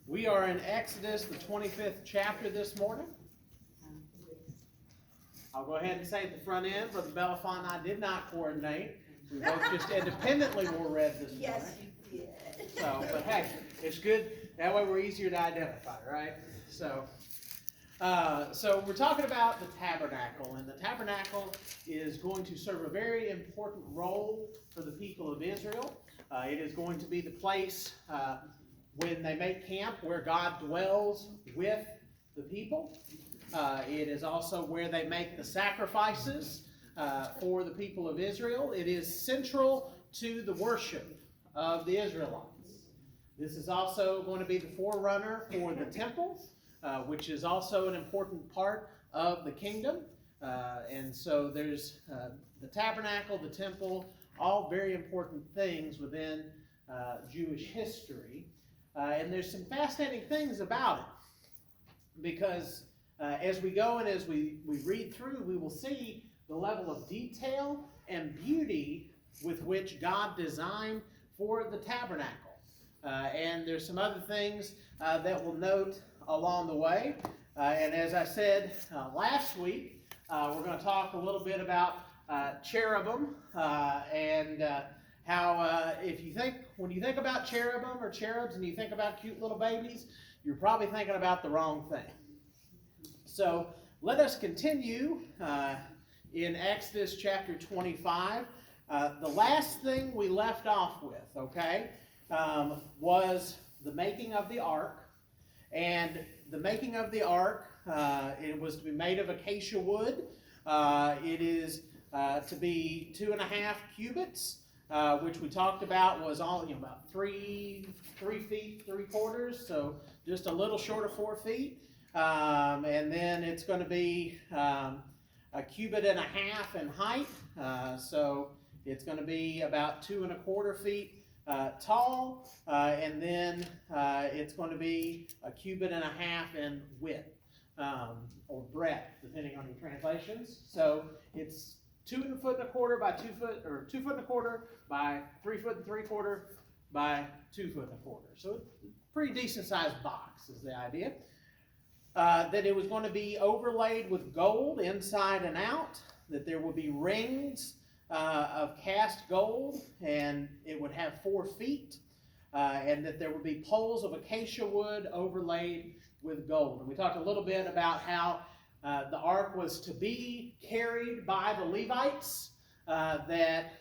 We are in Exodus, the 25th chapter this morning. I'll go ahead and say at the front end, Brother Belafonte and I did not coordinate. We both just independently were read this morning. Yes, you did. So, but hey, it's good. That way we're easier to identify, right? So we're talking about the tabernacle, and the tabernacle is going to serve a very important role for the people of Israel. It is going to be the place when they make camp where God dwells with the people. It is also where they make the sacrifices for the people of Israel. It is central to the worship of the Israelites. This is also going to be the forerunner for the temple, which is also an important part of the kingdom. And so there's the tabernacle, the temple, all very important things within Jewish history. And there's some fascinating things about it, because as we go and as we read through, we will see the level of detail and beauty with which God designed for the tabernacle. And there's some other things that we'll note along the way. And as I said last week, we're going to talk a little bit about cherubim and how when you think about cherubim or cherubs and you think about cute little babies, you're probably thinking about the wrong thing. So let us continue in Exodus chapter 25. The last thing we left off with, was the making of the ark. And the making of the ark, it was to be made of acacia wood. It is to be 2.5 cubits, which we talked about was about 3 feet 3/4, so just a little short of 4 feet. And then it's going to be 1.5 cubits in height, so it's going to be about 2.25 feet tall, and then it's going to be 1.5 cubits in width, or breadth, depending on your translations. So it's 2.25 feet by 2 foot, or 2.25 feet by 3 3/4 by 2.25 feet. So it's a pretty decent sized box is the idea. That it was going to be overlaid with gold inside and out, that there would be rings of cast gold, and it would have 4 feet, and that there would be poles of acacia wood overlaid with gold. And we talked a little bit about how the ark was to be carried by the Levites, that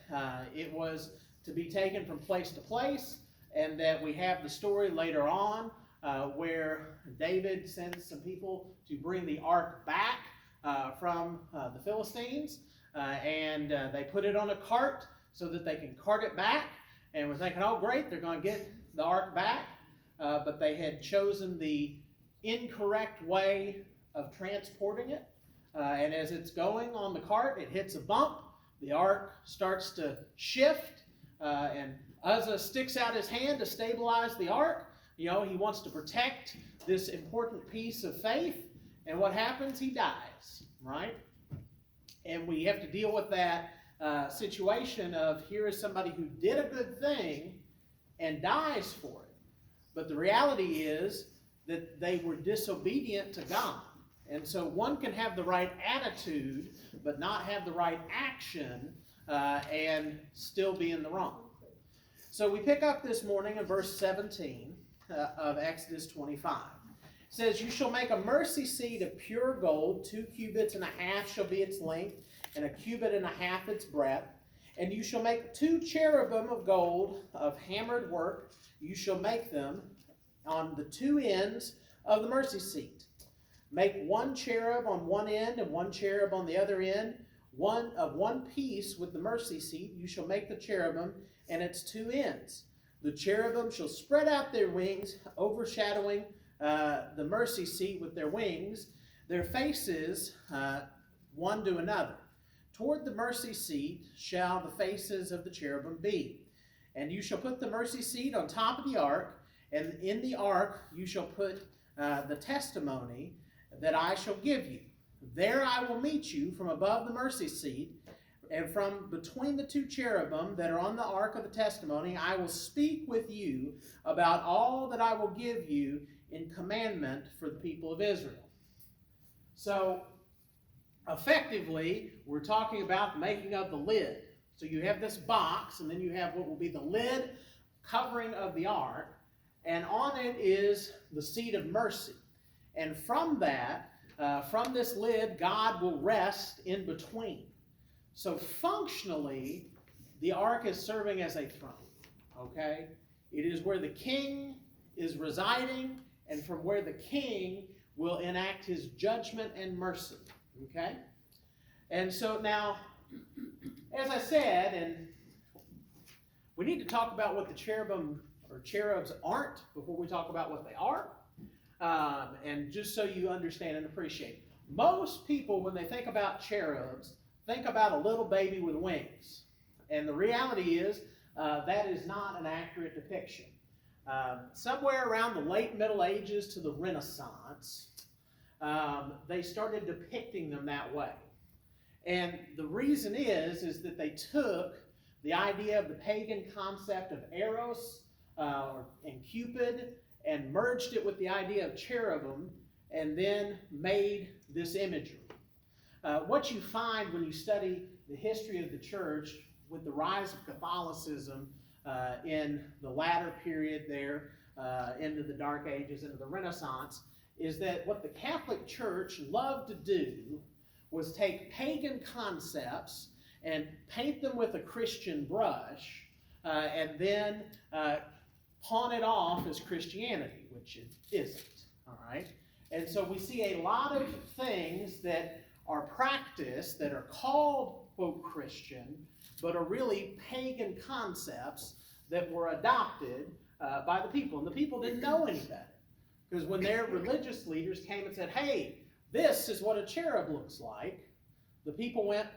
it was to be taken from place to place, and that we have the story later on where David sends some people to bring the ark back from the Philistines, and they put it on a cart so that they can cart it back. And we're thinking, oh great, they're going to get the ark back, but they had chosen the incorrect way of transporting it. And as it's going on the cart, it hits a bump, the ark starts to shift, and Uzzah sticks out his hand to stabilize the ark. He wants to protect this important piece of faith, and what happens? He dies, right? And we have to deal with that situation of here is somebody who did a good thing and dies for it. But the reality is that they were disobedient to God. And so one can have the right attitude, but not have the right action, and still be in the wrong. So we pick up this morning in verse 17 of Exodus 25. It says, "You shall make a mercy seat of pure gold, 2.5 cubits shall be its length, and 1.5 cubits its breadth. And you shall make 2 cherubim of gold of hammered work. You shall make them on the 2 ends of the mercy seat. Make 1 cherub on one end and 1 cherub on the other end, one piece with the mercy seat. You shall make the cherubim and its 2 ends. The cherubim shall spread out their wings, overshadowing the mercy seat with their wings, their faces one to another. Toward the mercy seat shall the faces of the cherubim be. And you shall put the mercy seat on top of the ark, and in the ark you shall put the testimony that I shall give you. There I will meet you from above the mercy seat, And from between the two cherubim that are on the ark of the testimony, I will speak with you about all that I will give you in commandment for the people of Israel. So, effectively, we're talking about the making of the lid. So you have this box, and then you have what will be the lid covering of the ark, and on it is the seat of mercy. And from that, from this lid, God will rest in between. So functionally, the ark is serving as a throne, okay? It is where the king is residing, and from where the king will enact his judgment and mercy, okay? And so now, as I said, and we need to talk about what the cherubim or cherubs aren't before we talk about what they are, and just so you understand and appreciate. Most people, when they think about cherubs, think about a little baby with wings. And the reality is that is not an accurate depiction. Somewhere around the late Middle Ages to the Renaissance, they started depicting them that way. And the reason is that they took the idea of the pagan concept of Eros and Cupid and merged it with the idea of cherubim and then made this imagery. What you find when you study the history of the church with the rise of Catholicism in the latter period there, into the Dark Ages, into the Renaissance, is that what the Catholic Church loved to do was take pagan concepts and paint them with a Christian brush, and then pawn it off as Christianity, which it isn't, all right? And so we see a lot of things that are practiced that are called, quote, Christian, but are really pagan concepts that were adopted by the people. And the people didn't know any better. Because when their religious leaders came and said, hey, this is what a cherub looks like, the people went,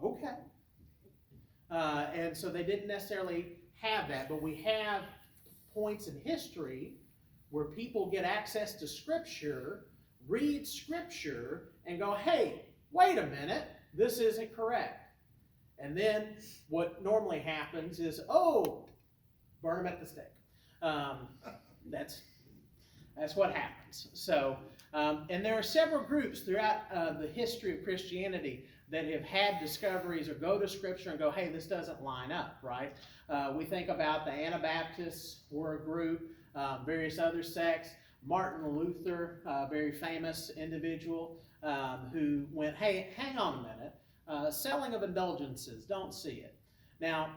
okay. And so they didn't necessarily have that. But we have points in history where people get access to Scripture, read Scripture, and go, hey, wait a minute, this isn't correct. And then what normally happens is, oh, burn them at the stake. That's what happens. So, and there are several groups throughout the history of Christianity that have had discoveries or go to Scripture and go, hey, this doesn't line up, right? We think about the Anabaptists were a group, various other sects. Martin Luther, a very famous individual, who went, hey, hang on a minute, selling of indulgences, don't see it. Now,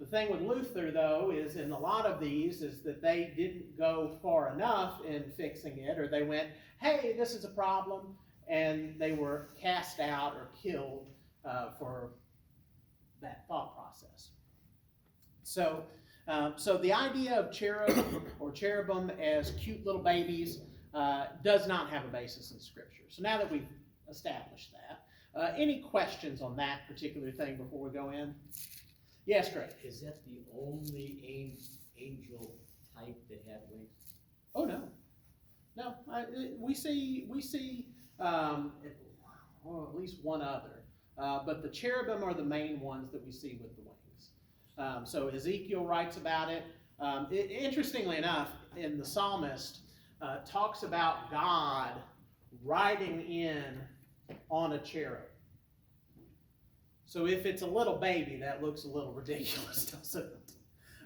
the thing with Luther, though, is in a lot of these is that they didn't go far enough in fixing it, or they went, hey, this is a problem, and they were cast out or killed for that thought process. So the idea of cherub or cherubim as cute little babies does not have a basis in Scripture. So now that we've established that, any questions on that particular thing before we go in? Yes, Greg. Is that the only angel type that had wings? Oh no, no. We see at least one other, but the cherubim are the main ones that we see with the wings. So Ezekiel writes about it. Interestingly enough, in the psalmist talks about God riding in on a cherub. So if it's a little baby, that looks a little ridiculous, doesn't it?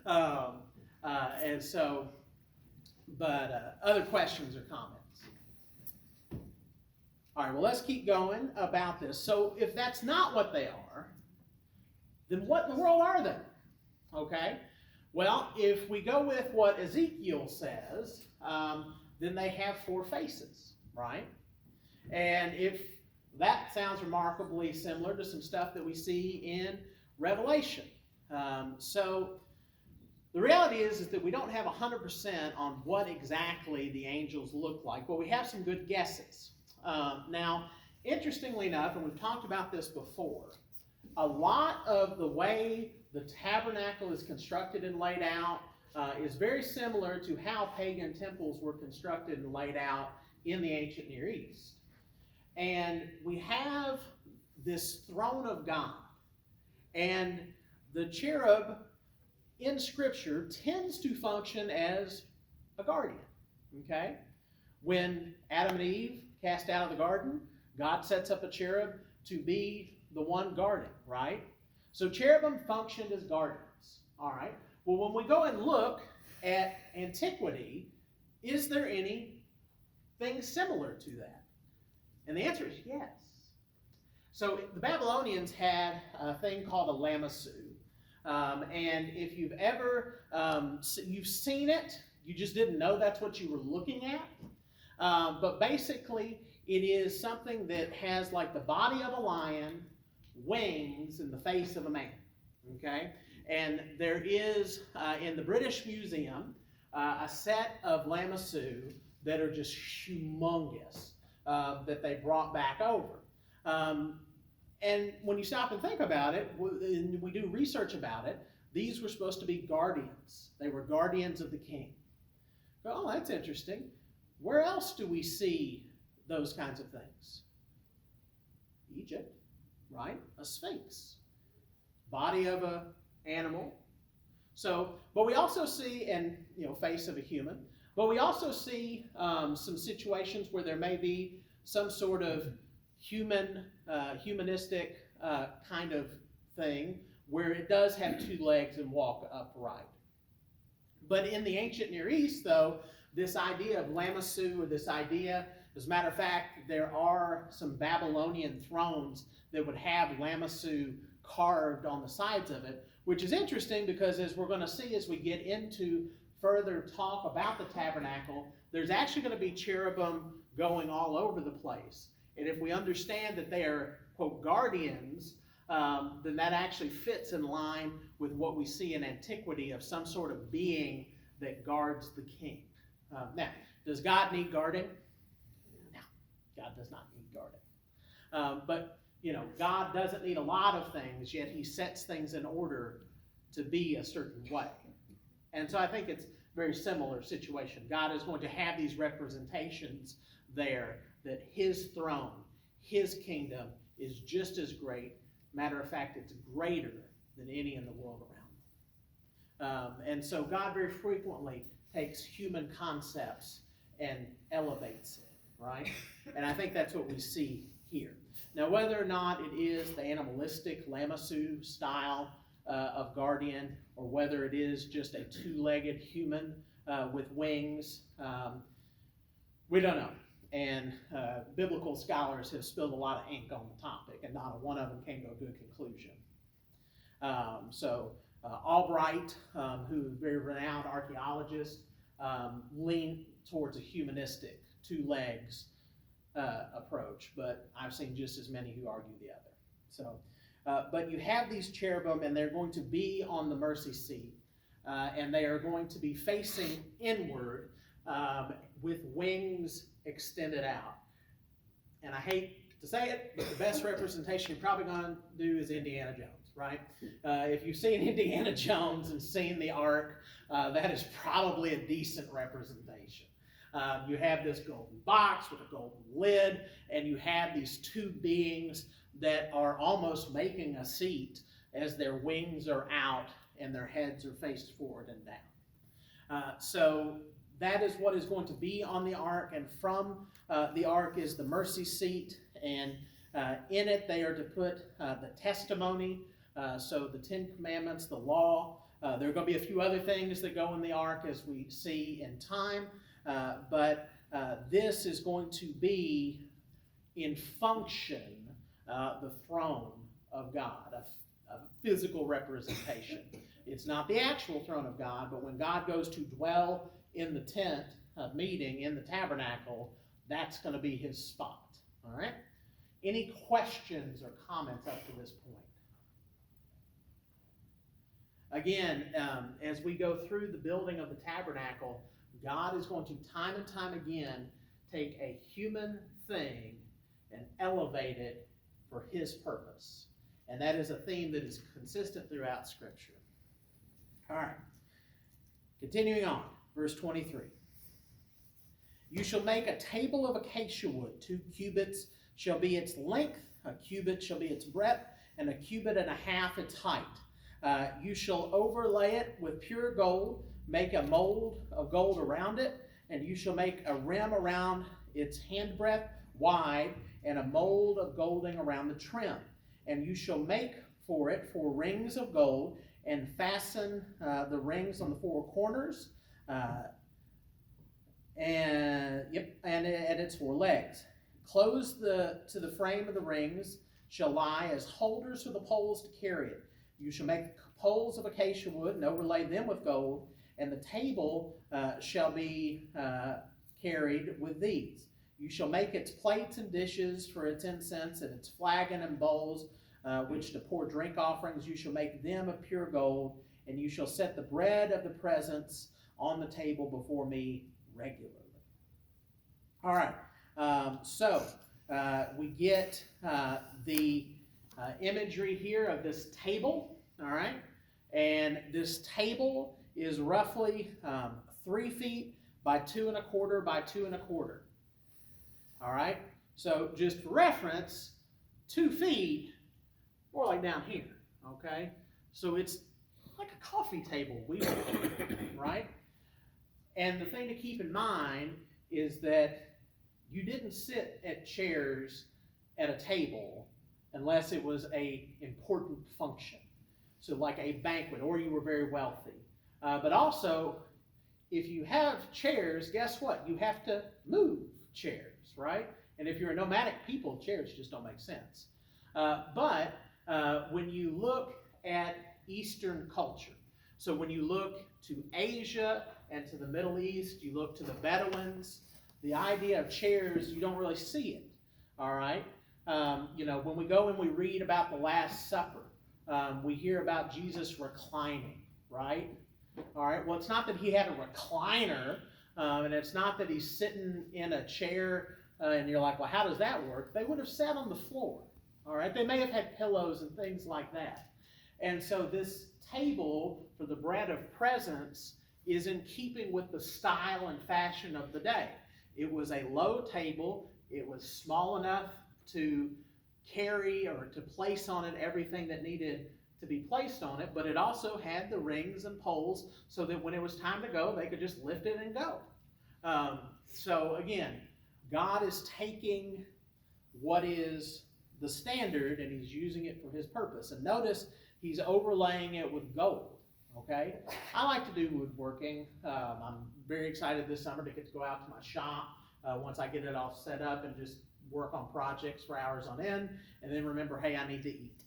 And so, but other questions or comments? All right, well, let's keep going about this. So if that's not what they are, then what in the world are they? Okay, well, if we go with what Ezekiel says, then they have 4 faces, right? And if that sounds remarkably similar to some stuff that we see in Revelation. So the reality is that we don't have 100% on what exactly the angels look like, but we have some good guesses. Now, interestingly enough, and we've talked about this before, a lot of the way the tabernacle is constructed and laid out is very similar to how pagan temples were constructed and laid out in the ancient Near East. And we have this throne of God. And the cherub in Scripture tends to function as a guardian. Okay? When Adam and Eve cast out of the garden, God sets up a cherub to be the one guarding, right? So cherubim functioned as guardians. All right? Well, when we go and look at antiquity, is there anything similar to that? And the answer is yes. So the Babylonians had a thing called a lamassu. And if you've ever, you've seen it, you just didn't know that's what you were looking at. But basically, it is something that has like the body of a lion, wings, and the face of a man. Okay? And there is, in the British Museum, a set of lamassu that are just humongous that they brought back over. And when you stop and think about it, and we do research about it, these were supposed to be guardians. They were guardians of the king. Oh, that's interesting. Where else do we see those kinds of things? Egypt, right? A sphinx. Body of an animal. So, but we also see, and face of a human, but we also see some situations where there may be some sort of humanistic kind of thing where it does have two legs and walk upright. But in the ancient Near East, though, this idea of lamassu, or this idea, as a matter of fact, there are some Babylonian thrones that would have lamassu carved on the sides of it, which is interesting because, as we're going to see as we get into further talk about the tabernacle, there's actually going to be cherubim going all over the place. And if we understand that they are, quote, guardians, then that actually fits in line with what we see in antiquity of some sort of being that guards the king. Now, does God need guarding? No, God does not need guarding. But, God doesn't need a lot of things, yet he sets things in order to be a certain way. And so I think it's a very similar situation. God is going to have these representations there that his throne, his kingdom is just as great. Matter of fact, it's greater than any in the world around them. And so God very frequently takes human concepts and elevates it, right? And I think that's what we see here. Now, whether or not it is the animalistic lamassu style of guardian, or whether it is just a two-legged human with wings, we don't know. And biblical scholars have spilled a lot of ink on the topic, and not one of them came to a good conclusion. Albright, who is a very renowned archaeologist, leaned towards a humanistic, two legs approach, but I've seen just as many who argue the other. So, but you have these cherubim, and they're going to be on the mercy seat, and they are going to be facing inward with wings extended out. And I hate to say it, but the best representation you're probably going to do is Indiana Jones, right? If you've seen Indiana Jones and seen the Ark, that is probably a decent representation. You have this golden box with a golden lid, and you have these two beings that are almost making a seat as their wings are out and their heads are faced forward and down. So that is what is going to be on the ark, and from the ark is the mercy seat, and in it they are to put the testimony, so the Ten Commandments, the law. There are going to be a few other things that go in the ark as we see in time, but this is going to be in function the throne of God, a physical representation. It's not the actual throne of God, but when God goes to dwell in the tent of meeting, in the tabernacle, that's going to be his spot. All right? Any questions or comments up to this point? Again, as we go through the building of the tabernacle, God is going to time and time again take a human thing and elevate it for his purpose. And that is a theme that is consistent throughout Scripture. All right. Continuing on, verse 23. You shall make a table of acacia wood. 2 cubits shall be its length, a cubit shall be its breadth, and 1.5 cubits its height. You shall overlay it with pure gold, make a mold of gold around it, and you shall make a rim around its handbreadth wide, and a mold of golding around the trim. And you shall make for it 4 rings of gold, and fasten the rings on the 4 corners, and its 4 legs. Close to the frame of the rings shall lie as holders for the poles to carry it. You shall make poles of acacia wood and overlay them with gold, and the table shall be carried with these. You shall make its plates and dishes for its incense, and its flagon and bowls, which to pour drink offerings. You shall make them of pure gold, and you shall set the bread of the presence on the table before me regularly. All right, so we get the imagery here of this table, all right? And this table is roughly 3 feet by 2.25 by 2.25. All right, so just for reference, 2 feet, more like down here, okay? So it's like a coffee table, right? And the thing to keep in mind is that you didn't sit at chairs at a table unless it was a important function. So like a banquet, or you were very wealthy. But also, if you have chairs, guess what? You have to move chairs, right? And if you're a nomadic people, chairs just don't make sense. But when you look at Eastern culture, so when you look to Asia and to the Middle East, you look to the Bedouins, the idea of chairs, you don't really see it, all right? When we go and we read about the Last Supper, we hear about Jesus reclining, right? All right, well, it's not that he had a recliner, and it's not that he's sitting in a chair, and you're like, well, how does that work? They would have sat on the floor, all right? They may have had pillows and things like that. And so this table for the bread of presence is in keeping with the style and fashion of the day. It was a low table. It was small enough to carry or to place on it everything that needed to be placed on it, but it also had the rings and poles so that when it was time to go, they could just lift it and go. So again, God is taking what is the standard and he's using it for his purpose. And notice he's overlaying it with gold. Okay, I like to do woodworking. I'm very excited this summer to get to go out to my shop once I get it all set up and just work on projects for hours on end, and then remember, hey, I need to eat.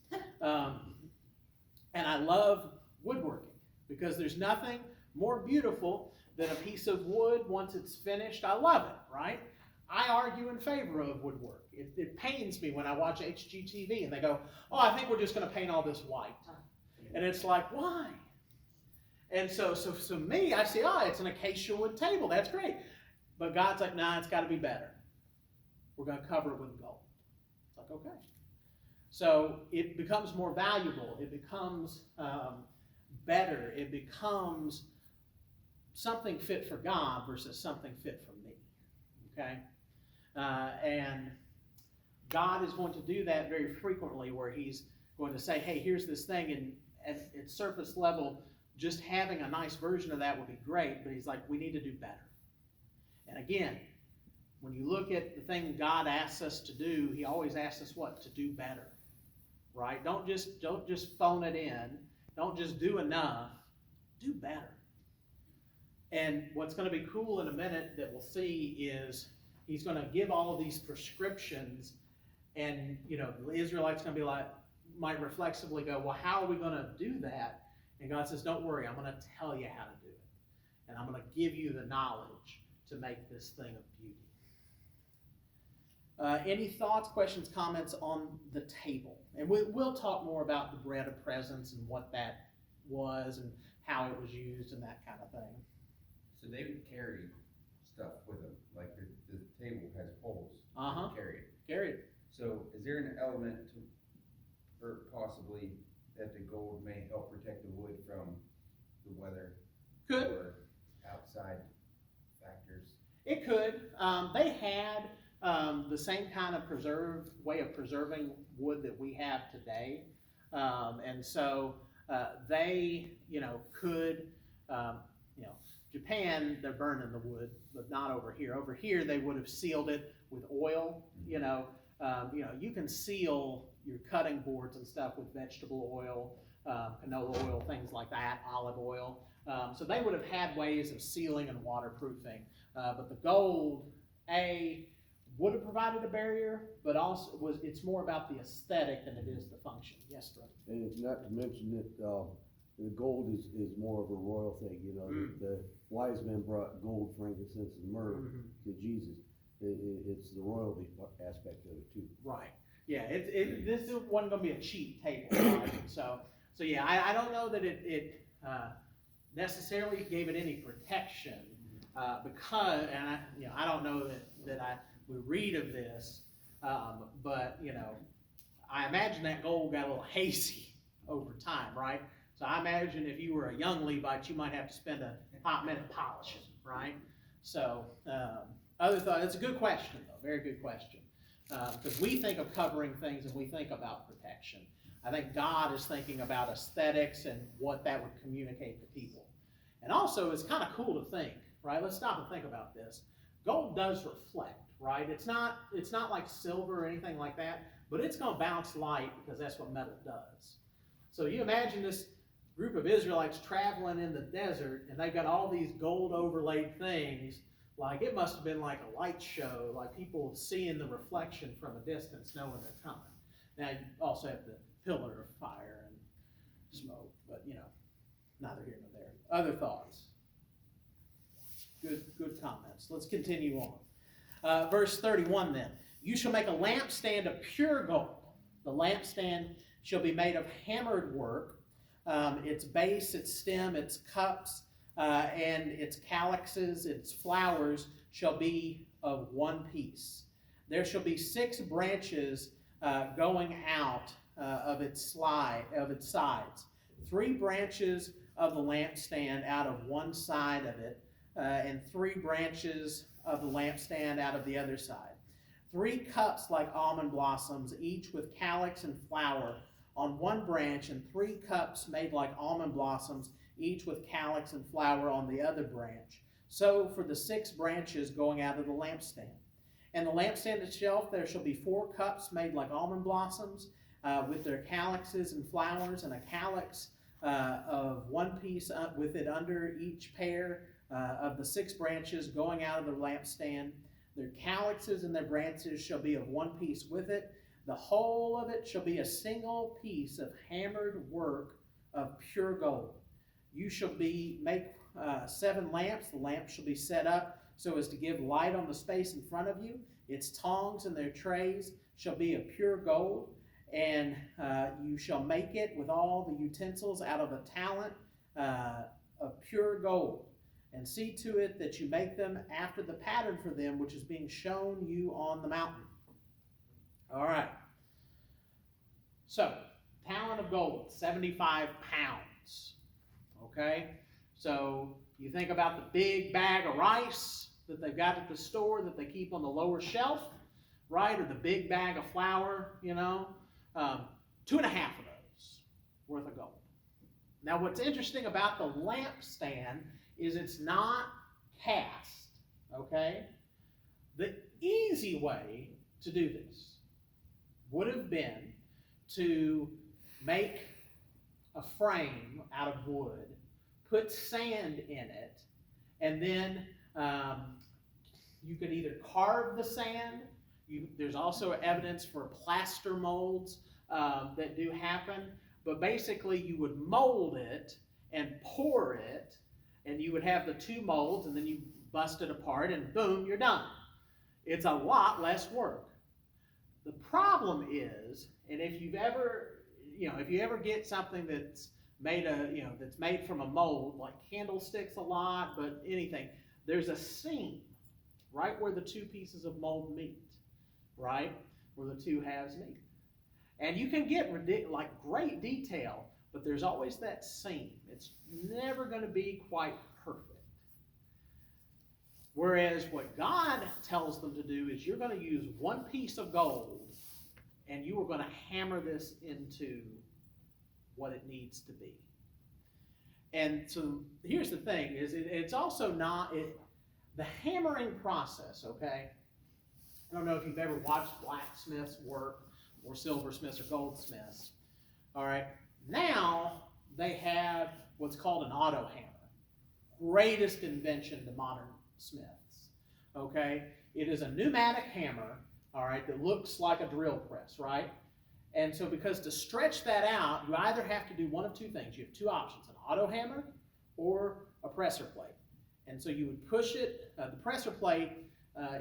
And I love woodworking because there's nothing more beautiful than a piece of wood once it's finished. I love it, right? I argue in favor of woodwork. It pains me when I watch HGTV and they go, oh, I think we're just going to paint all this white. And it's like, why? And so me, I say, oh, it's an acacia wood table. That's great. But God's like, nah, it's got to be better. We're going to cover it with gold. It's like, okay. So it becomes more valuable. It becomes better. It becomes something fit for God versus something fit for me. Okay? And God is going to do that very frequently where he's going to say, hey, here's this thing, and at surface level, just having a nice version of that would be great, but he's like, we need to do better. And again, when you look at the thing God asks us to do, he always asks us what? To do better. Right? Don't just phone it in. Don't just do enough. Do better. And what's going to be cool in a minute that we'll see is he's going to give all of these prescriptions, and the Israelites going to be like, might reflexively go, well, how are we going to do that? And God says, don't worry, I'm going to tell you how to do it. And I'm going to give you the knowledge to make this thing of beauty. Any thoughts, questions, comments on the table? And we'll talk more about the bread of presence and what that was and how it was used and that kind of thing. So they would carry stuff with them, like the table has poles. Carry it. Carry it. So is there an element or possibly that the gold may help protect the wood from the weather? Could. Or outside factors? It could. They had the same kind of way of preserving wood that we have today. And so they, could, Japan, they're burning the wood, but not over here. Over here, they would have sealed it with oil. You can seal your cutting boards and stuff with vegetable oil, canola oil, things like that, olive oil. So they would have had ways of sealing and waterproofing. But the gold, would have provided a barrier, but also it's more about the aesthetic than it is the function. Yes, brother. And it's not to mention that, the gold is more of a royal thing, the wise men brought gold, frankincense, and myrrh to Jesus. It's the royalty aspect of it too. Right. Yeah. This wasn't going to be a cheap table, right? So yeah, I don't know that it necessarily gave it any protection because, and I don't know that we read of this, but I imagine that gold got a little hazy over time, right? So I imagine if you were a young Levite, you might have to spend a hot minute polishing, right? So, other thought, it's a good question though, very good question. Because we think of covering things and we think about protection. I think God is thinking about aesthetics and what that would communicate to people. And also, it's kind of cool to think, right? Let's stop and think about this. Gold does reflect, right? It's not like silver or anything like that, but it's going to bounce light because that's what metal does. So you imagine this group of Israelites traveling in the desert, and they've got all these gold overlaid things. Like it must have been like a light show, like people seeing the reflection from a distance, knowing they're coming. Now you also have the pillar of fire and smoke, but neither here nor there. Other thoughts? Good comments. Let's continue on. Verse 31 then. You shall make a lampstand of pure gold. The lampstand shall be made of hammered work. Its base, its stem, its cups, and its calyxes, its flowers shall be of one piece. There shall be 6 branches going out of its sides. 3 branches of the lampstand out of one side of it, and 3 branches of the lampstand out of the other side. 3 cups like almond blossoms, each with calyx and flower on one branch, and 3 cups made like almond blossoms, each with calyx and flower on the other branch. So for the 6 branches going out of the lampstand. And the lampstand itself, there shall be 4 cups made like almond blossoms, with their calyxes and flowers, and a calyx of one piece with it under each pair of the 6 branches going out of the lampstand. Their calyxes and their branches shall be of one piece with it. The whole of it shall be a single piece of hammered work of pure gold. You shall make 7 lamps. The lamps shall be set up so as to give light on the space in front of you. Its tongs and their trays shall be of pure gold, and you shall make it with all the utensils out of a talent of pure gold. And see to it that you make them after the pattern for them which is being shown you on the mountain. All right. So, talent of gold, 75 pounds. Okay? So, you think about the big bag of rice that they've got at the store that they keep on the lower shelf, right? Or the big bag of flour, 2.5 of those worth of gold. Now, what's interesting about the lampstand is it's not cast, okay? The easy way to do this would have been to make a frame out of wood, put sand in it, and then you could either carve the sand. There's also evidence for plaster molds that do happen, but basically you would mold it and pour it, and you would have the 2 molds, and then you bust it apart, and boom, you're done. It's a lot less work. The problem is, and if you ever get something that's made that's made from a mold, like candlesticks a lot, but anything, there's a seam right where the 2 pieces of mold meet, right? Where the 2 halves meet. And you can get great detail, but there's always that seam. It's never going to be quite perfect. Whereas what God tells them to do is you're going to use 1 piece of gold and you are going to hammer this into what it needs to be. And so here's the thing, is it's also not, the hammering process, okay? I don't know if you've ever watched blacksmiths work, or silversmiths or goldsmiths. All right, now they have what's called an auto hammer. Greatest invention to modern smiths, okay? It is a pneumatic hammer, all right, that looks like a drill press, right? And so because to stretch that out, you either have to do one of two things. You have two options, an auto hammer or a presser plate. And so you would push it, the presser plate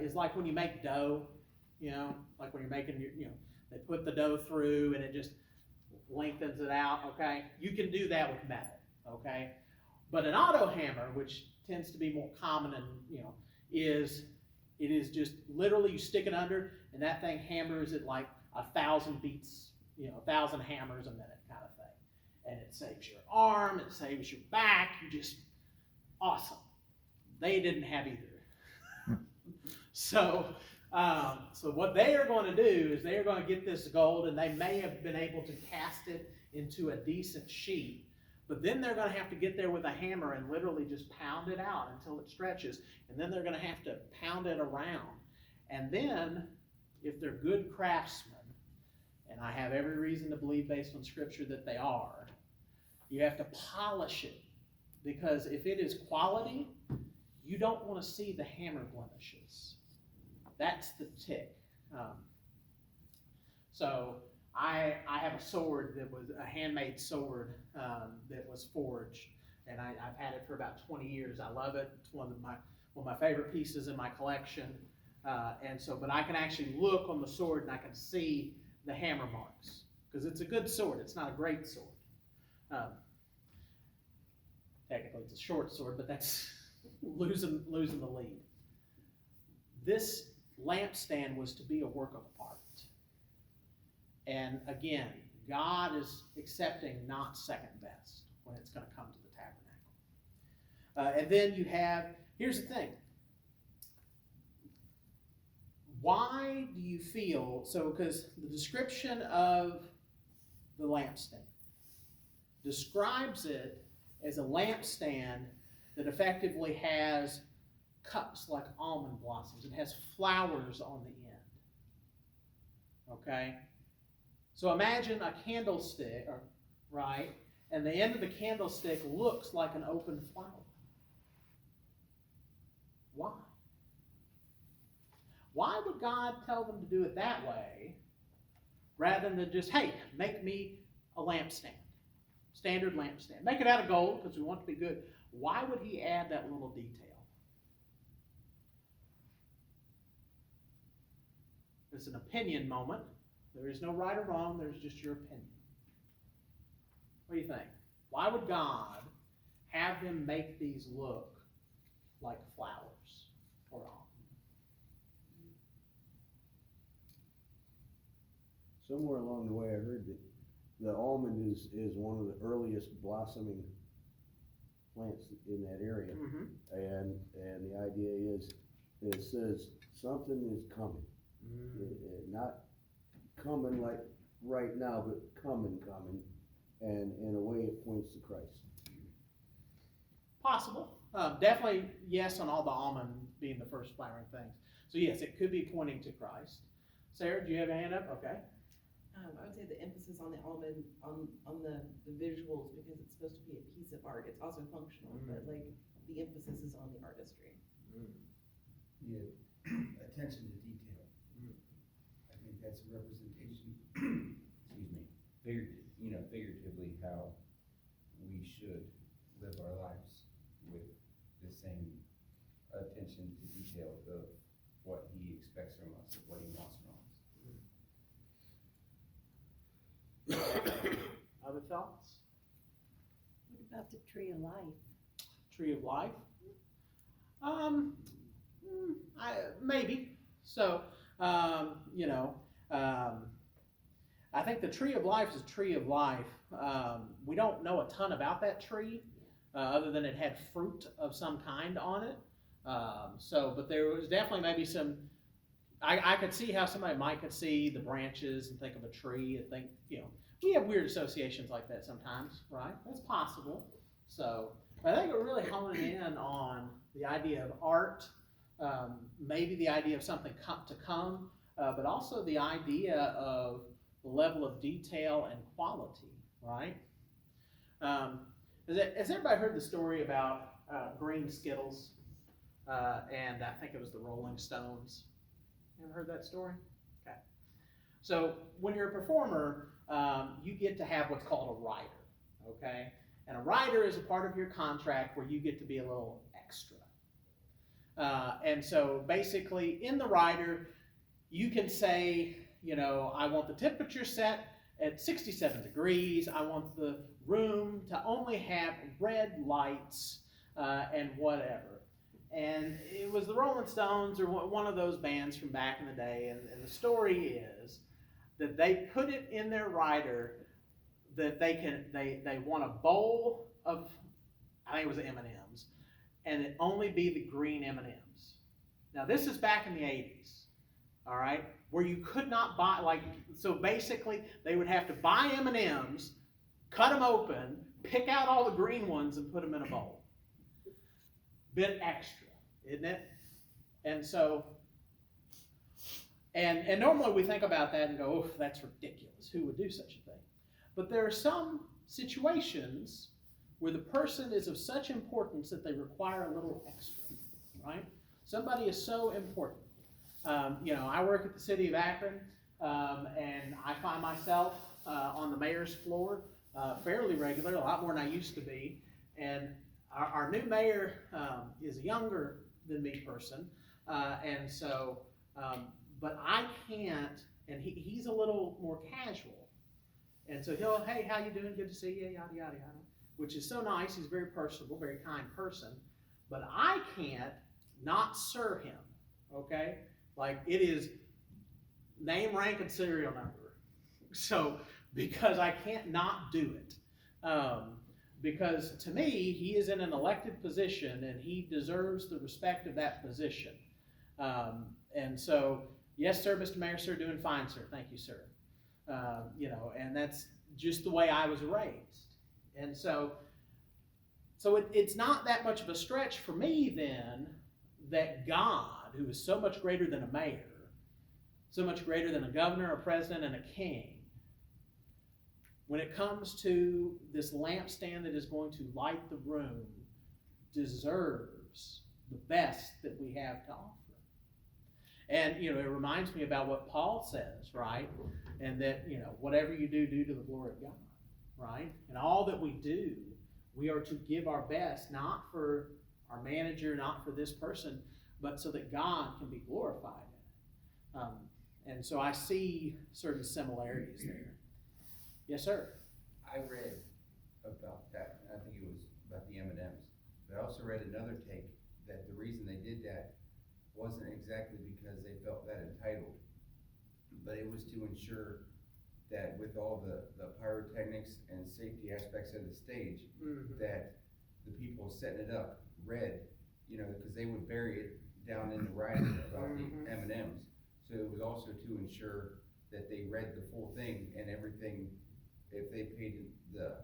is like when you make dough, you know, like when you're making your, you know, they put the dough through and it just lengthens it out, okay? You can do that with metal, okay? But an auto hammer, which tends to be more common and, you know, it is just literally you stick it under and that thing hammers it like 1,000 beats, you know, 1,000 hammers a minute kind of thing. And it saves your arm, it saves your back, you just, awesome. They didn't have either. So what they are going to do is they are going to get this gold, and they may have been able to cast it into a decent sheet, but then they're going to have to get there with a hammer and literally just pound it out until it stretches, and then they're going to have to pound it around. And then, if they're good craftsmen, and I have every reason to believe based on scripture that they are, you have to polish it, because if it is quality, you don't want to see the hammer blemishes. That's the tick. So I have a sword that was a handmade sword that was forged, and I've had it for about 20 years. I love it. It's one of my favorite pieces in my collection. But I can actually look on the sword and I can see the hammer marks, because it's a good sword. It's not a great sword. Technically, it's a short sword, but that's losing the lead. This lampstand was to be a work of art. And again, God is accepting not second best when it's going to come to the tabernacle. And then you have, here's the thing. Why do you feel, so because the description of the lampstand describes it as a lampstand that effectively has cups like almond blossoms. It has flowers on the end. Okay? So imagine a candlestick, right? And the end of the candlestick looks like an open flower. Why? Why would God tell them to do it that way rather than just, hey, make me a lampstand, standard lampstand. Make it out of gold because we want it to be good. Why would he add that little detail? It's an opinion moment. There is no right or wrong. There's just your opinion. What do you think? Why would God have them make these look like flowers or almonds? Somewhere along the way, I heard that the almond is one of the earliest blossoming plants in that area. Mm-hmm. And the idea is, it says something is coming. Not coming like right now, but coming. And in a way it points to Christ. Possible. Definitely yes on all the almond being the first flowering things. So yes, it could be pointing to Christ. Sarah, do you have a hand up? Okay. I would say the emphasis on the almond, on the visuals, because it's supposed to be a piece of art. It's also functional, but like the emphasis is on the artistry. Yeah, attention to detail. I think that's a representation, excuse me, figuratively how we should live our lives with the same attention to detail of what he expects from us, of what he wants from us. Other thoughts? What about the tree of life? Tree of life? Maybe. So, I think the tree of life is a tree of life. We don't know a ton about that tree, other than it had fruit of some kind on it. But there was definitely maybe some, I could see how somebody could see the branches and think of a tree and think, we have weird associations like that sometimes, right? That's possible. So, but I think we're really honing in on the idea of art, maybe the idea of something to come, but also the idea of the level of detail and quality, right? Has everybody heard the story about green Skittles? And I think it was the Rolling Stones. You ever heard that story? Okay. So when you're a performer, you get to have what's called a rider, okay? And a rider is a part of your contract where you get to be a little extra. And so basically in the rider, you can say, you know, I want the temperature set at 67 degrees. I want the room to only have red lights and whatever. And it was the Rolling Stones or one of those bands from back in the day. And the story is that they put it in their rider that they want a bowl of, I think it was M&Ms, and it only be the green M&Ms. Now this is back in the 80s, all right, where you could not buy, like, so basically they would have to buy M&Ms, cut them open, pick out all the green ones and put them in a bowl. Bit extra, isn't it? And so, and normally we think about that and go, oh, that's ridiculous. Who would do such a thing? But there are some situations where the person is of such importance that they require a little extra, right? Somebody is so important. You know, I work at the city of Akron, and I find myself on the mayor's floor fairly regular, a lot more than I used to be. And our new mayor is a younger than me person, and so, but I can't, and he's a little more casual. And so he'll, hey, how you doing? Good to see you, yada, yada, yada, which is so nice. He's a very personable, very kind person. But I can't not serve him, okay? Like, it is name, rank, and serial number. So, because I can't not do it. Because to me, he is in an elected position and he deserves the respect of that position. And so, yes, sir, Mr. Mayor, sir, doing fine, sir. Thank you, sir. You know, and that's just the way I was raised. And so it's not that much of a stretch for me then that God, who is so much greater than a mayor, so much greater than a governor, a president, and a king, when it comes to this lampstand that is going to light the room, deserves the best that we have to offer. And, you know, it reminds me about what Paul says, right? And that, you know, whatever you do, do to the glory of God, right? And all that we do, we are to give our best, not for our manager, not for this person, but so that God can be glorified in it. And so I see certain similarities there. Yes, sir. I read about that, and I think it was about the M&Ms. But I also read another take that the reason they did that wasn't exactly because they felt that entitled, but it was to ensure that with all the pyrotechnics and safety aspects of the stage, that the people setting it up read, you know, because they would bury it down in the writing about the M&Ms. So it was also to ensure that they read the full thing and everything. If they paid the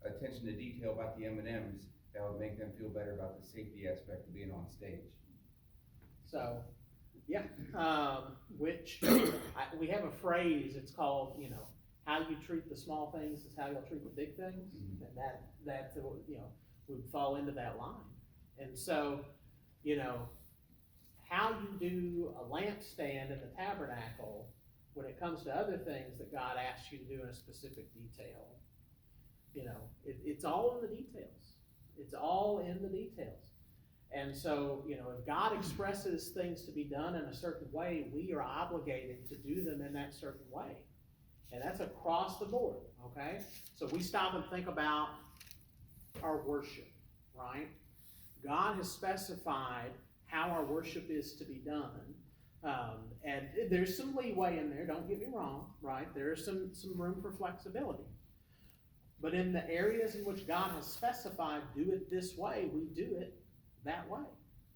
attention to detail about the M&Ms, that would make them feel better about the safety aspect of being on stage. So, yeah, we have a phrase, it's called, you know, how you treat the small things is how you'll treat the big things. And that, you know, would fall into that line. And so, you know, how you do a lampstand in the tabernacle when it comes to other things that God asks you to do in a specific detail, you know, it's all in the details. It's all in the details. And so, you know, if God expresses things to be done in a certain way, we are obligated to do them in that certain way. And that's across the board, okay? So we stop and think about our worship, right? God has specified how our worship is to be done. And there's some leeway in there, don't get me wrong, right? There is some room for flexibility. But in the areas in which God has specified, do it this way, we do it that way,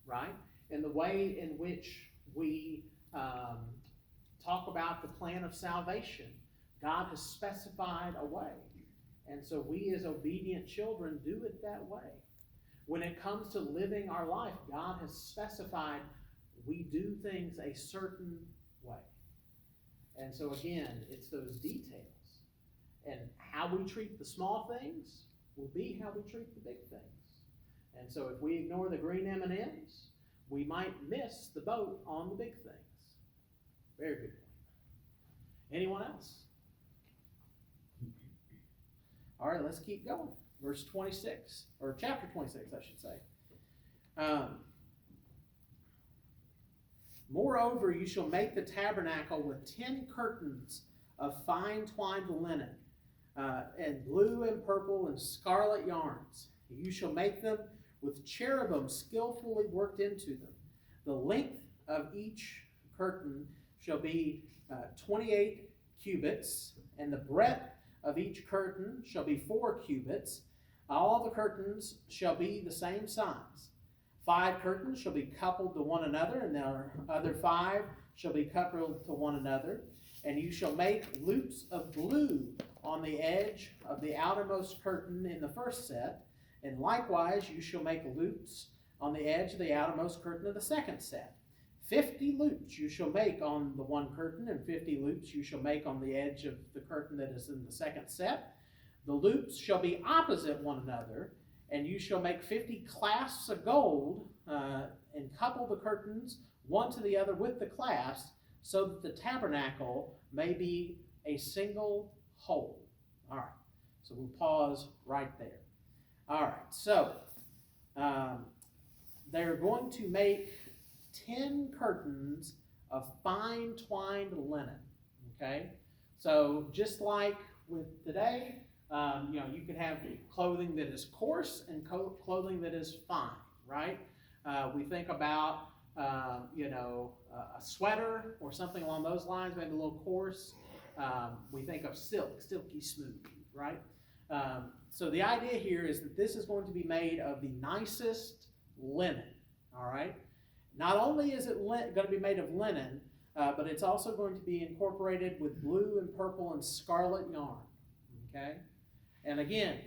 right? And the way in which we talk about the plan of salvation, God has specified a way. And so we as obedient children do it that way. When it comes to living our life, God has specified we do things a certain way. And so again, it's those details. And how we treat the small things will be how we treat the big things. And so if we ignore the green M&Ms, we might miss the boat on the big things. Very good point. Anyone else? All right, let's keep going. Verse 26, or chapter 26, I should say. Moreover, you shall make the tabernacle with 10 curtains of fine twined linen, and blue and purple and scarlet yarns. You shall make them with cherubim skillfully worked into them. The length of each curtain shall be 28 cubits, and the breadth of each curtain shall be 4 cubits. All the curtains shall be the same size. 5 curtains shall be coupled to one another, and the other 5 shall be coupled to one another. And you shall make loops of blue on the edge of the outermost curtain in the first set, and likewise you shall make loops on the edge of the outermost curtain of the second set. 50 loops you shall make on the one curtain, and 50 loops you shall make on the edge of the curtain that is in the second set. The loops shall be opposite one another, and you shall make 50 clasps of gold, and couple the curtains one to the other with the clasps, so that the tabernacle may be a single whole. All right, so we'll pause right there. All right, so they're going to make 10 curtains of fine twined linen, okay? So just like with today, you can have clothing that is coarse and clothing that is fine, right? We think about, a sweater or something along those lines, maybe a little coarse. We think of silk, silky smooth, right? So the idea here is that this is going to be made of the nicest linen, all right? Not only is it going to be made of linen, but it's also going to be incorporated with blue and purple and scarlet yarn, okay? And again,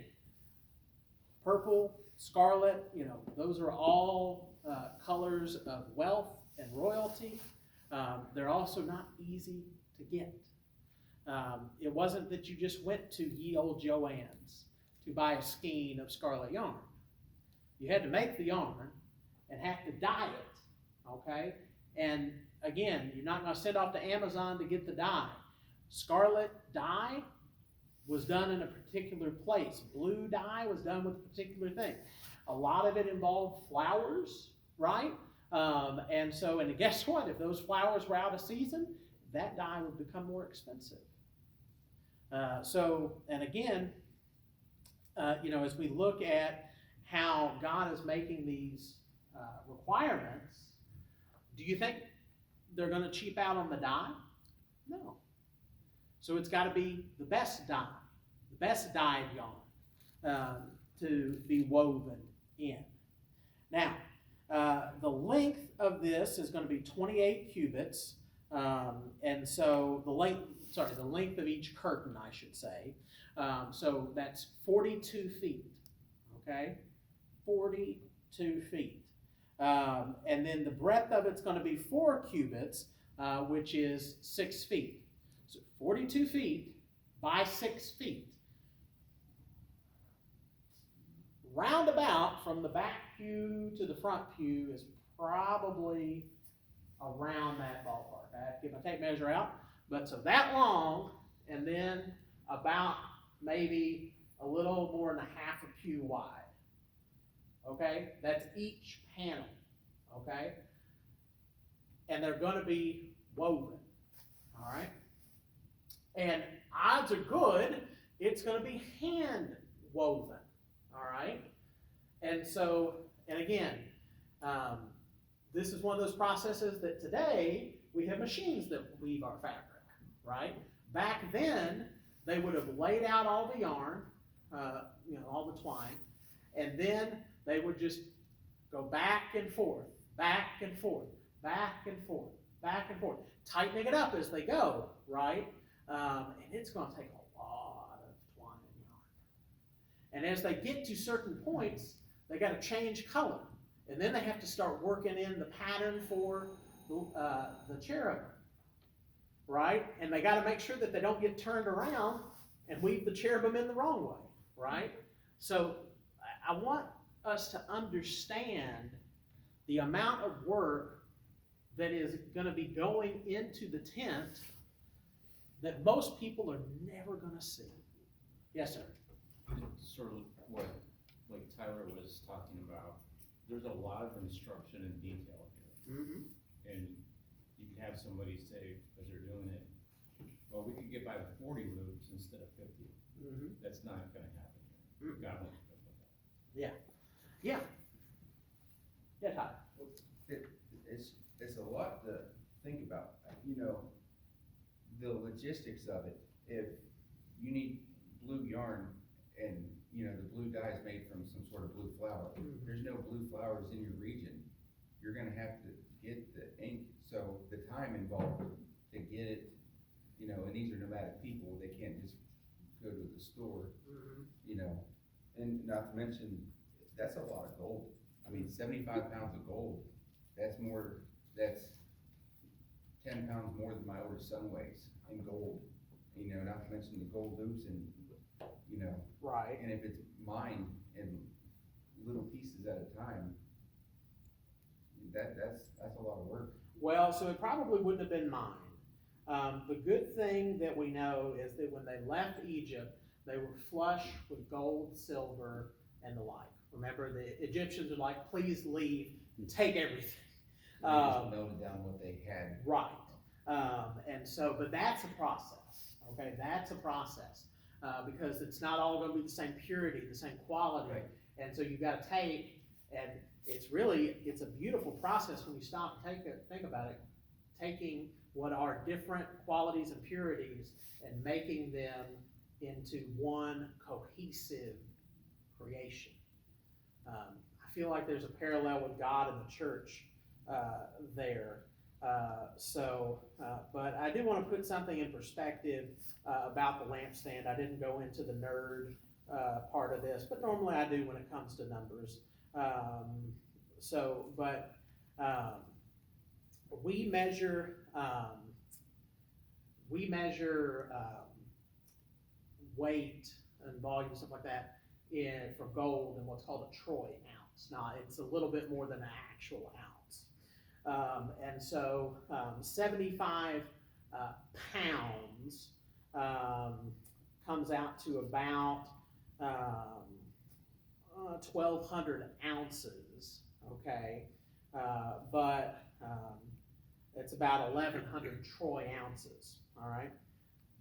purple, scarlet, those are all colors of wealth and royalty. They're also not easy to get. It wasn't that you just went to ye old Joann's to buy a skein of scarlet yarn. You had to make the yarn and have to dye it, okay? And again, you're not going to send off to Amazon to get the dye. Scarlet dye was done in a particular place. Blue dye was done with a particular thing. A lot of it involved flowers, right? And guess what? If those flowers were out of season, that dye would become more expensive. As we look at how God is making these requirements, do you think they're going to cheap out on the dye? No. So it's got to be the best dye, the best dyed yarn to be woven in. Now, the length of this is going to be 28 cubits, and so the length of each curtain, I should say. So that's 42 feet, okay? 42 feet. And then the breadth of it's going to be 4 cubits, which is 6 feet. So 42 feet by 6 feet. Roundabout from the back pew to the front pew is probably around that ballpark. I have to get my tape measure out. But so that long, and then about maybe a little more than a half a pew wide. Okay? That's each panel. Okay? And they're going to be woven. All right? And odds are good, it's going to be hand woven. All right? And so, and again, this is one of those processes that today we have machines that weave our fabric, right? Back then, they would have laid out all the yarn, all the twine, and then they would just go back and forth, back and forth, back and forth, back and forth, tightening it up as they go, right? And it's gonna take a lot of twine and yarn. And as they get to certain points, they gotta change color. And then they have to start working in the pattern for the cherubim, right? And they gotta make sure that they don't get turned around and weave the cherubim in the wrong way, right? So I want us to understand the amount of work that is gonna be going into the tent that most people are never gonna see. Yes, sir? Sort of what, like Tyler was talking about, there's a lot of instruction and detail here. Mm-hmm. And you can have somebody say, as they're doing it, well, we could get by with 40 loops instead of 50. Mm-hmm. That's not gonna happen here. Mm. God won't put that. Yeah. Yeah, Todd. It's a lot to think about, you know, the logistics of it. If you need blue yarn and, you know, the blue dye is made from some sort of blue flower, there's no blue flowers in your region, you're gonna have to get the ink. So the time involved to get it, you know, and these are nomadic people, they can't just go to the store, you know, and not to mention, that's a lot of gold. I mean, 75 pounds of gold, that's 10 pounds more than my oldest son weighs in gold. You know, not to mention the gold loops and, you know, Right. and if it's mined in little pieces at a time, that's a lot of work. Well, so it probably wouldn't have been mine. The good thing that we know is that when they left Egypt, they were flush with gold, silver, and the like. Remember, the Egyptians were like, please leave, take everything. They just noted down what they had. Right. And so, but that's a process, okay? That's a process. Because it's not all gonna be the same purity, the same quality. Right. And so you gotta take, and it's a beautiful process when you stop and think about it, taking what are different qualities and purities and making them into one cohesive creation. I feel like there's a parallel with God and the church there. But I do want to put something in perspective about the lampstand. I didn't go into the nerd part of this, but normally I do when it comes to numbers. We measure weight and volume, stuff like that, for gold in what's called a troy ounce. Now, it's a little bit more than an actual ounce. 75 pounds comes out to about 1,200 ounces, okay? But it's about 1,100 troy ounces, all right?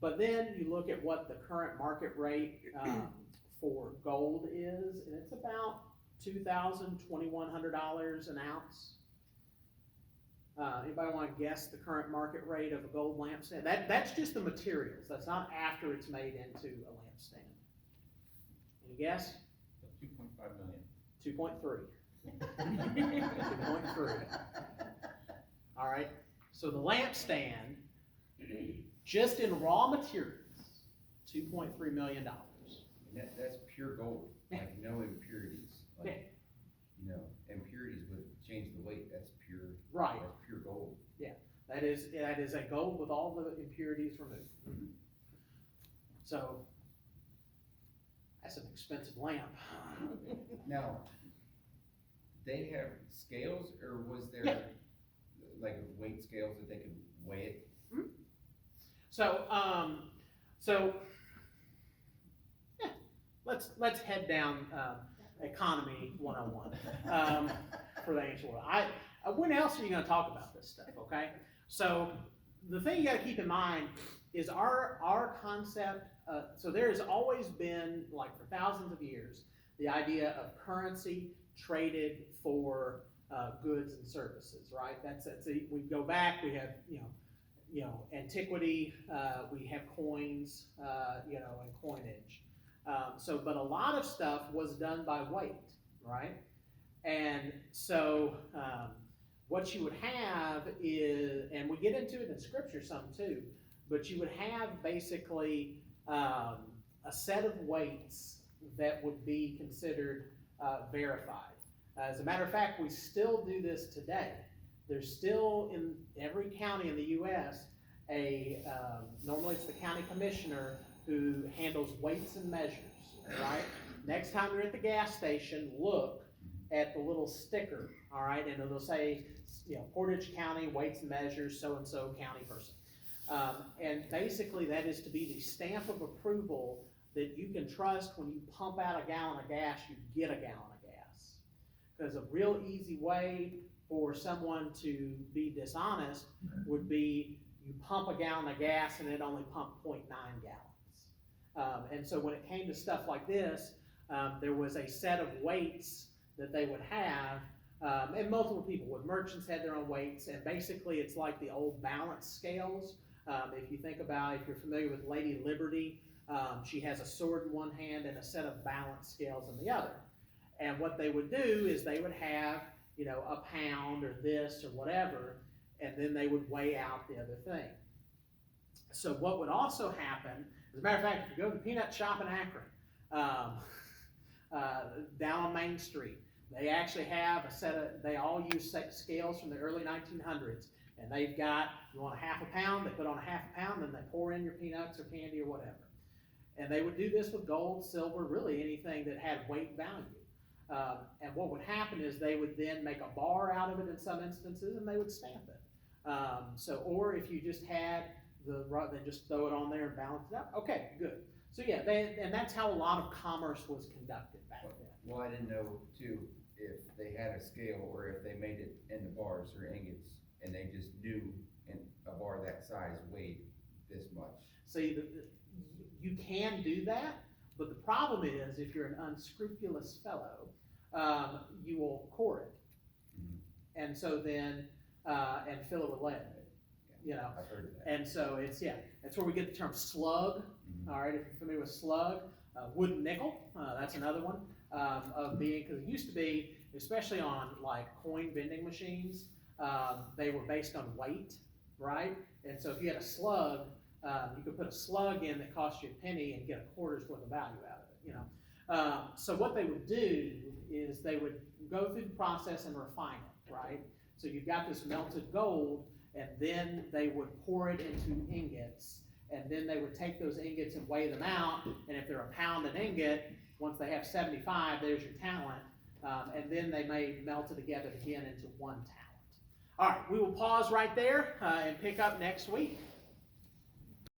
But then you look at what the current market rate for gold is, and it's about $2,000, $2,100 an ounce. Anybody want to guess the current market rate of a gold lampstand? That's just the materials. That's not after it's made into a lampstand. Any guess? 2.5 million. 2.3. 2.3. All right. So the lampstand, just in raw materials, $2.3 million. And that's pure gold, like no impurities. Like, you know, impurities would change the weight, that's pure. Right. That's pure gold. That is a gold with all the impurities removed. So that's an expensive lamp. Now, they have scales, or was there Yeah. like weight scales that they could weigh it? So yeah, let's head down economy 101 for the ancient world. When else are you going to talk about this stuff? Okay, so the thing you got to keep in mind is our concept. So there has always been, like for thousands of years, the idea of currency traded for goods and services. Right? We go back. We have antiquity. We have coins. And coinage. But a lot of stuff was done by weight. Right? And so what you would have is, and we get into it in scripture some too, but you would have basically, a set of weights that would be considered, verified. As a matter of fact, we still do this today. There's still in every county in the US, normally it's the county commissioner who handles weights and measures, right? Next time you're at the gas station, look at the little sticker, all right, and it'll say, Portage County Weights and Measures, so-and-so county person. And basically that is to be the stamp of approval that you can trust when you pump out a gallon of gas, you get a gallon of gas. Because a real easy way for someone to be dishonest would be you pump a gallon of gas and it only pumped 0.9 gallons. And so when it came to stuff like this, there was a set of weights that they would have, and multiple people, with merchants had their own weights, and basically it's like the old balance scales. If you think about, if you're familiar with Lady Liberty, she has a sword in one hand and a set of balance scales in the other. And what they would do is they would have, a pound or this or whatever, and then they would weigh out the other thing. So what would also happen, as a matter of fact, if you go to the peanut shop in Akron, down on Main Street, they actually have they all use scales from the early 1900s, and they've got, you want a half a pound, they put on a half a pound, then they pour in your peanuts or candy or whatever. And they would do this with gold, silver, really anything that had weight value. And what would happen is they would then make a bar out of it in some instances, and they would stamp it. Or if you just had they just throw it on there and balance it out. Okay, good. So yeah, and that's how a lot of commerce was conducted back then. Well, I didn't know too, if they had a scale or if they made it into bars or ingots and they just knew in a bar that size weighed this much. See, you can do that, but the problem is if you're an unscrupulous fellow, you will core it. And so then, and fill it with lead, I've heard of that. And so that's where we get the term slug. All right, if you're familiar with slug, wooden nickel, that's another one, because it used to be, especially on like coin vending machines, they were based on weight, right? And so if you had a slug, you could put a slug in that cost you a penny and get a quarter's worth of value out of it, So what they would do is they would go through the process and refine it, right? So you've got this melted gold, and then they would pour it into ingots, and then they would take those ingots and weigh them out, and if they're a pound an ingot, once they have 75, there's your talent, and then they may melt it together again into one talent. All right, we will pause right there and pick up next week.